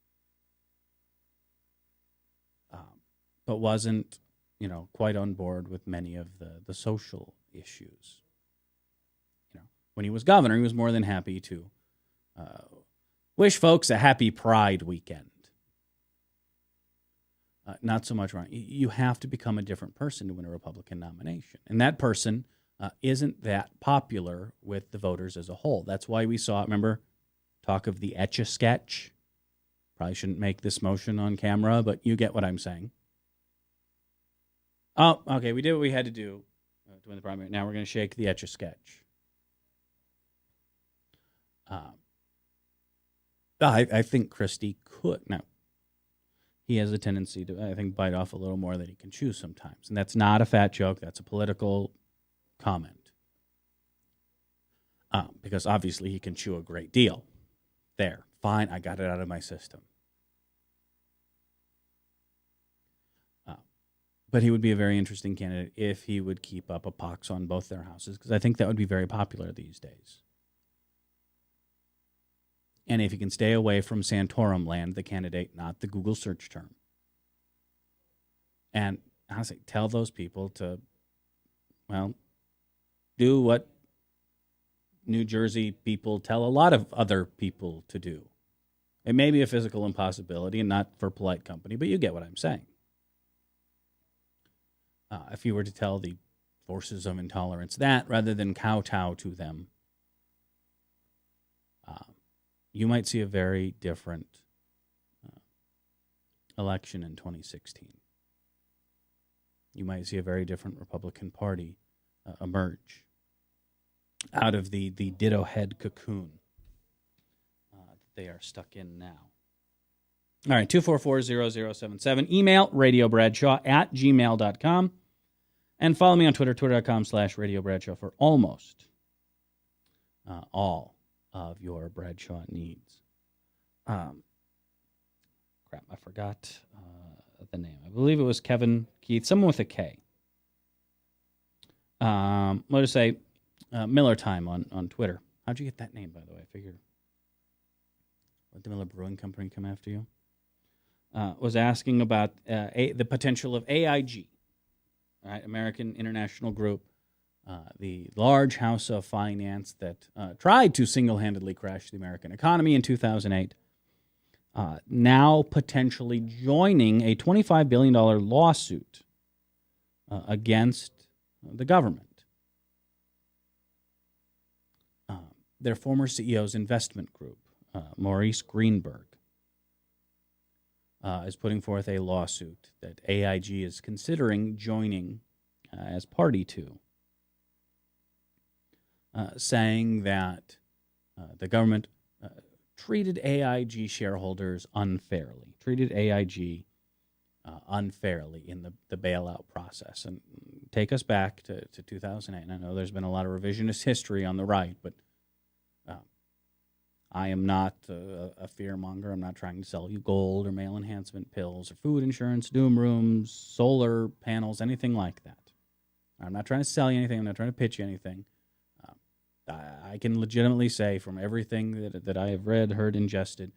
but wasn't, quite on board with many of the social issues. When he was governor, he was more than happy to wish folks a happy Pride weekend. Not so much wrong. You have to become a different person to win a Republican nomination. And that person isn't that popular with the voters as a whole. That's why we saw, remember, talk of the Etch-a-Sketch. Probably shouldn't make this motion on camera, but you get what I'm saying. Oh, okay, we did what we had to do to win the primary. Now we're going to shake the Etch-a-Sketch. I think Christie could. Now, he has a tendency to, I think, bite off a little more than he can chew sometimes. And that's not a fat joke. That's a political comment. Because obviously he can chew a great deal. There. Fine. I got it out of my system. But he would be a very interesting candidate if he would keep up a pox on both their houses, because I think that would be very popular these days. And if he can stay away from Santorum land, the candidate, not the Google search term. And honestly, tell those people to, well, do what New Jersey people tell a lot of other people to do. It may be a physical impossibility and not for polite company, but you get what I'm saying. If you were to tell the forces of intolerance that, rather than kowtow to them, you might see a very different election in 2016. You might see a very different Republican Party emerge out of the ditto head cocoon that they are stuck in now. All right, 244-0077. Email radiobradshaw@gmail.com. And follow me on Twitter, twitter.com/Radio Bradshaw for almost all of your Bradshaw needs. Crap, I forgot the name. I believe it was Kevin Keith, someone with a K. Let us say Miller Time on Twitter. How'd you get that name, by the way? I figure, let the Miller Brewing Company come after you? Was asking about the potential of AIG. Right, American International Group, the large house of finance that tried to single-handedly crash the American economy in 2008, now potentially joining a $25 billion lawsuit against the government. Their former CEO's investment group, Maurice Greenberg, is putting forth a lawsuit that AIG is considering joining as party to, saying that the government treated AIG shareholders unfairly, unfairly in the bailout process. And take us back to 2008. And I know there's been a lot of revisionist history on the right, but I am not a fearmonger. I'm not trying to sell you gold or male enhancement pills or food insurance, doom rooms, solar panels, anything like that. I'm not trying to sell you anything. I'm not trying to pitch you anything. I can legitimately say from everything that I have read, heard, ingested,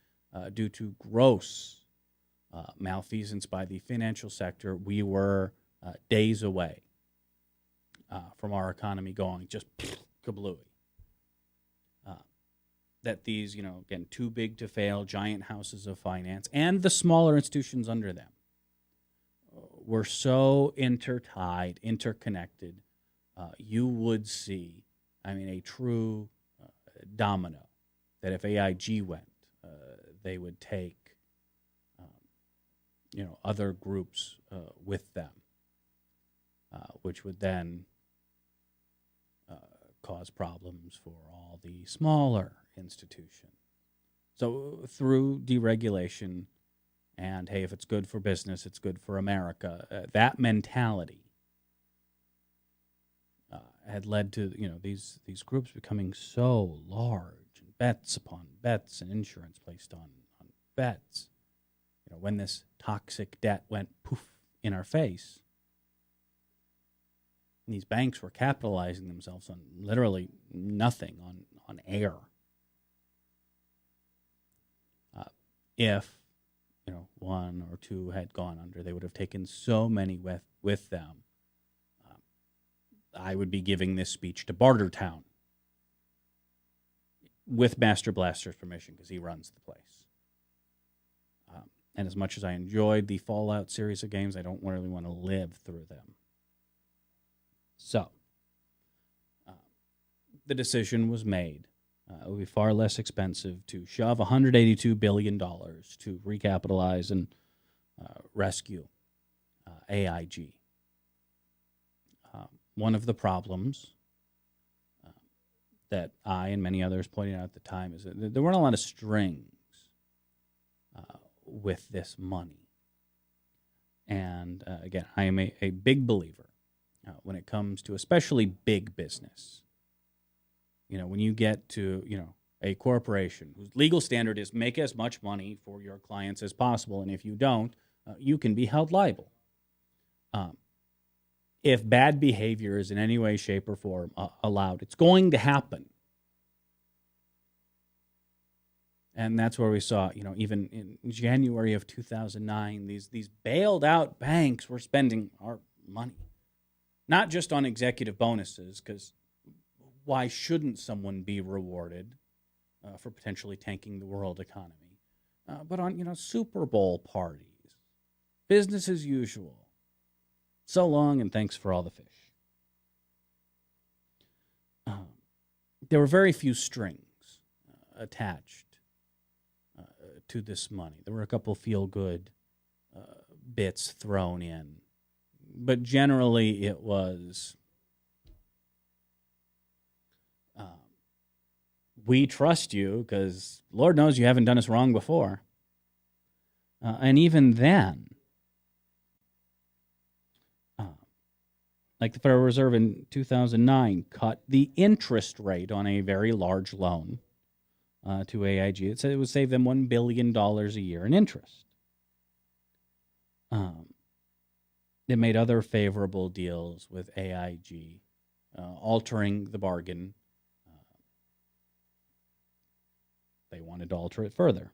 due to gross malfeasance by the financial sector, we were days away from our economy going just kablooey. That these, again, too big to fail giant houses of finance and the smaller institutions under them were so intertied, interconnected, you would see, a true domino, that if AIG went, they would take, other groups with them, which would then cause problems for all the smaller institution. So through deregulation and, hey, if it's good for business, it's good for America, that mentality had led to, these groups becoming so large, and bets upon bets and insurance placed on bets. When this toxic debt went poof in our face, and these banks were capitalizing themselves on literally nothing, on air. If, one or two had gone under, they would have taken so many with them. I would be giving this speech to Bartertown with Master Blaster's permission, because he runs the place. And as much as I enjoyed the Fallout series of games, I don't really want to live through them. So, the decision was made. It would be far less expensive to shove $182 billion to recapitalize and rescue AIG. one of the problems that I and many others pointed out at the time is that there weren't a lot of strings with this money. And again, I am a big believer when it comes to especially big business. When you get to, a corporation whose legal standard is make as much money for your clients as possible, and if you don't, you can be held liable. If bad behavior is in any way, shape, or form allowed, it's going to happen. And that's where we saw, even in January of 2009, these bailed out banks were spending our money, not just on executive bonuses, because why shouldn't someone be rewarded for potentially tanking the world economy, but on Super Bowl parties, business as usual. So long, and thanks for all the fish. There were very few strings attached to this money. There were a couple feel-good bits thrown in, but generally it was we trust you because Lord knows you haven't done us wrong before. And even then, like the Federal Reserve in 2009 cut the interest rate on a very large loan to AIG. It said it would save them $1 billion a year in interest. It made other favorable deals with AIG, altering the bargain. They wanted to alter it further.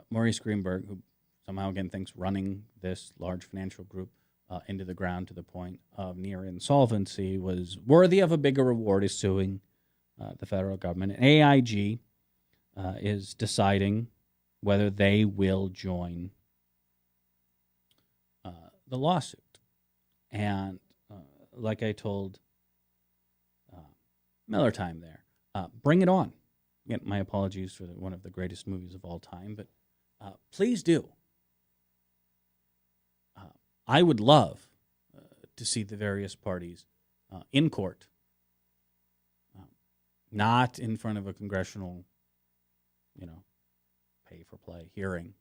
Maurice Greenberg, who somehow again thinks running this large financial group into the ground to the point of near insolvency was worthy of a bigger reward, is suing the federal government. And AIG is deciding whether they will join the lawsuit. And like I told Miller Time there, bring it on. Again, my apologies for one of the greatest movies of all time, but please do. I would love to see the various parties in court, not in front of a congressional, pay-for-play hearing.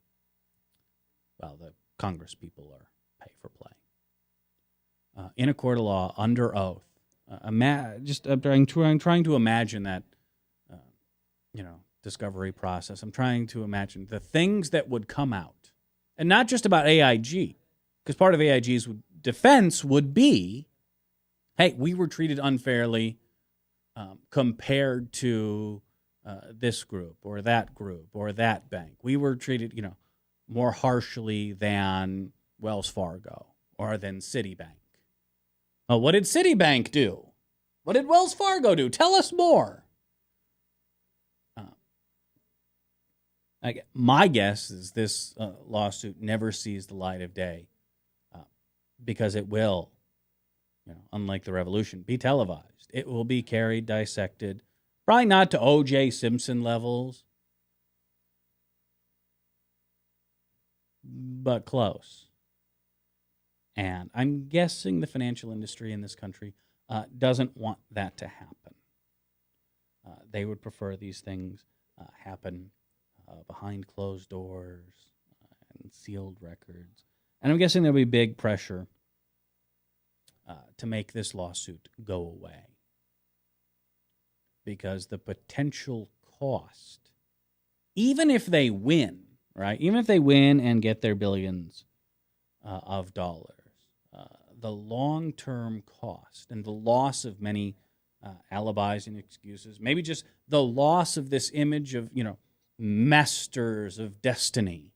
Well, the Congress people are pay-for-play. In a court of law, under oath. I'm trying to imagine that, discovery process. I'm trying to imagine the things that would come out. And not just about AIG, because part of AIG's defense would be, hey, we were treated unfairly compared to this group or that bank. We were treated, more harshly than Wells Fargo or than Citibank. Oh, what did Citibank do? What did Wells Fargo do? Tell us more. My guess is this lawsuit never sees the light of day because it will, unlike the revolution, be televised. It will be carried, dissected, probably not to O.J. Simpson levels, but close. And I'm guessing the financial industry in this country doesn't want that to happen. They would prefer these things happen behind closed doors and sealed records. And I'm guessing there'll be big pressure to make this lawsuit go away. Because the potential cost, even if they win, right? Even if they win and get their billions of dollars, the long-term cost and the loss of many alibis and excuses, maybe just the loss of this image of, masters of destiny,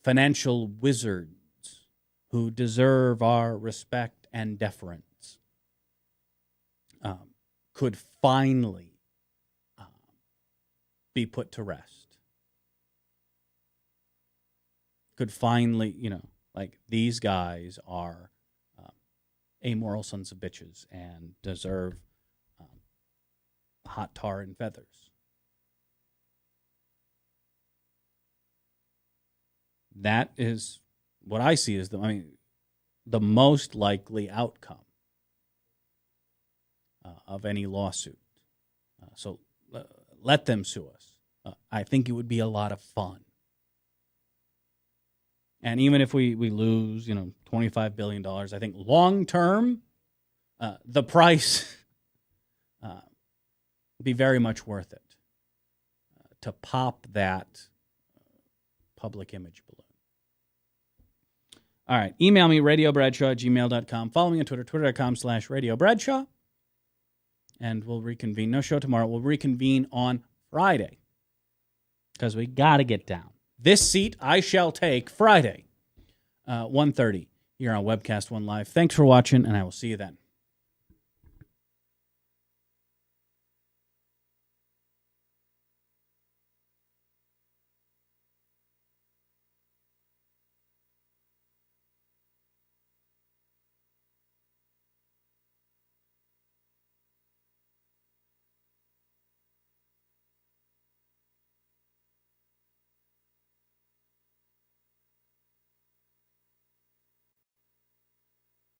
financial wizards who deserve our respect and deference, could finally be put to rest. Could finally, these guys are amoral sons of bitches and deserve hot tar and feathers. that is what I see as the most likely outcome of any lawsuit. So let them sue us. I think it would be a lot of fun. And even if we lose, $25 billion, I think long term, the price be very much worth it to pop that public image balloon. All right. Email me, radiobradshaw@gmail.com. Follow me on Twitter, twitter.com/radiobradshaw. And we'll reconvene. No show tomorrow. We'll reconvene on Friday because we got to get down. This seat I shall take Friday, 1:30 here on Webcast One Live. Thanks for watching, and I will see you then.